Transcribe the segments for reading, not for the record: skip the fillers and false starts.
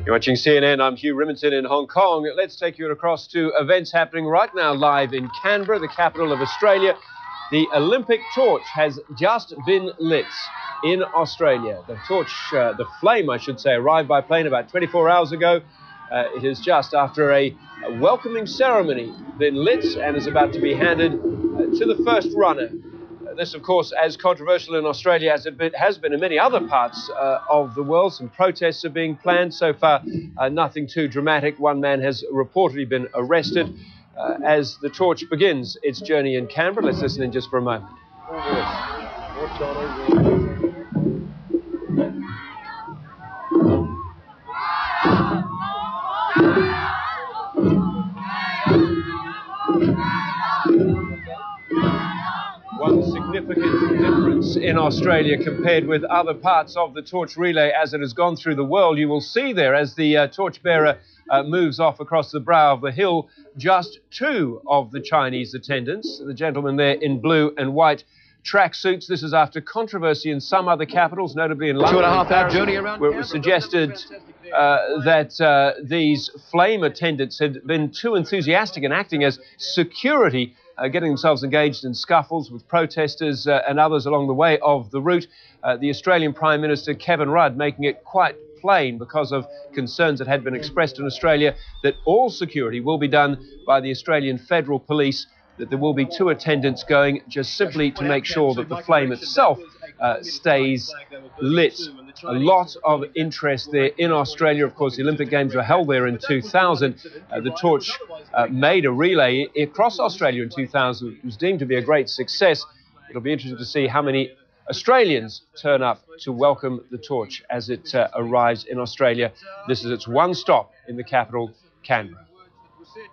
You're watching CNN. I'm Hugh Riminton in Hong Kong. Let's take you across to events happening right now live in Canberra, the capital of Australia. The Olympic torch has just been lit in Australia. The torch, the flame, I should say, arrived by plane about 24 hours ago. It has just, after a welcoming ceremony, been lit and is about to be handed to the first runner. This, of course, as controversial in Australia as it has been in many other parts of the world. Some protests are being planned. So far, nothing too dramatic. One man has reportedly been arrested as the torch begins its journey in Canberra. Let's listen in just for a moment. One significant difference in Australia compared with other parts of the torch relay as it has gone through the world. You will see there as the torchbearer moves off across the brow of the hill, just two of the Chinese attendants, the gentleman there in blue and white tracksuits. This is after controversy in some other capitals, notably in London. 2.5-hour journey around where it was suggested that these flame attendants had been too enthusiastic in acting as security, getting themselves engaged in scuffles with protesters and others along the way of the route. The Australian Prime Minister Kevin Rudd making it quite plain, because of concerns that had been expressed in Australia, that all security will be done by the Australian Federal Police, that there will be two attendants going just simply to make sure that the flame itself stays lit. A lot of interest there in Australia. Of course, the Olympic Games were held there in 2000. The torch made a relay across Australia in 2000. It was deemed to be a great success. It'll be interesting to see how many Australians turn up to welcome the torch as it arrives in Australia. This is its one stop in the capital, Canberra.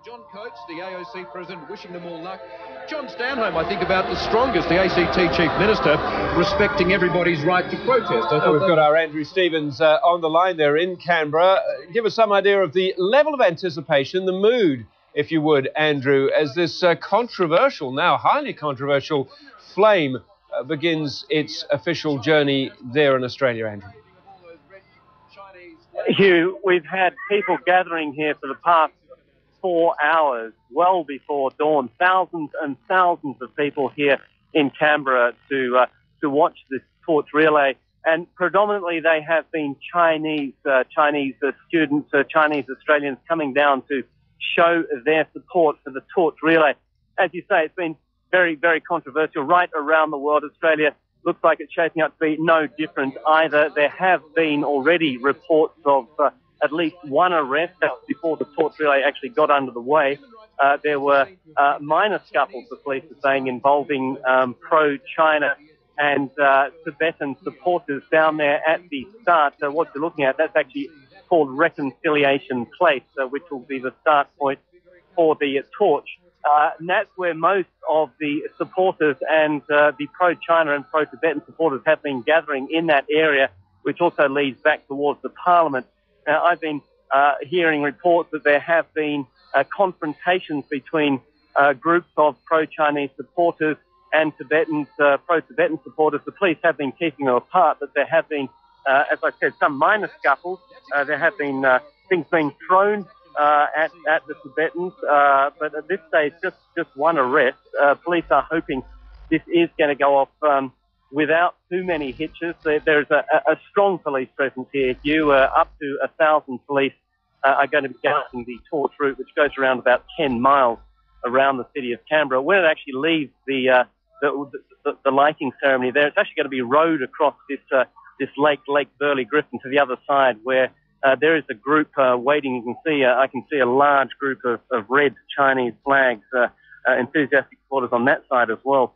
John Coates, the AOC president, wishing them all luck. John Stanhope, I think, about the strongest, the ACT chief minister, respecting everybody's right to protest. We've got our Andrew Stevens on the line there in Canberra. Give us some idea of the level of anticipation, the mood, if you would, Andrew, as this controversial, now highly controversial, flame begins its official journey there in Australia, Andrew. Hugh, we've had people gathering here for the past 4 hours, well before dawn. Thousands and thousands of people here in Canberra to watch this torch relay, and predominantly they have been Chinese students, Chinese Australians coming down to show their support for the torch relay. As you say, it's been very, very controversial right around the world. Australia looks like it's shaping up to be no different either. There have been already reports of at least one arrest before the torch relay actually got under the way. There were minor scuffles, the police are saying, involving pro-China and Tibetan supporters down there at the start. So what you're looking at, that's actually called Reconciliation Place, which will be the start point for the torch. And that's where most of the supporters and the pro-China and pro-Tibetan supporters have been gathering in that area, which also leads back towards the Parliament. I've been hearing reports that there have been confrontations between groups of pro-Chinese supporters and pro-Tibetan supporters. The police have been keeping them apart, but there have been, as I said, some minor scuffles. There have been things being thrown at the Tibetans, but at this stage, just one arrest. Police are hoping this is going to go off without too many hitches. There's a strong police presence here. Up to 1,000 police are going to be guarding the torch route, which goes around about 10 miles around the city of Canberra. When it actually leaves the lighting ceremony there, it's actually going to be rowed across this Lake Burley Griffin to the other side, where there is a group waiting. You can see, I can see a large group of red Chinese flags, enthusiastic supporters on that side as well.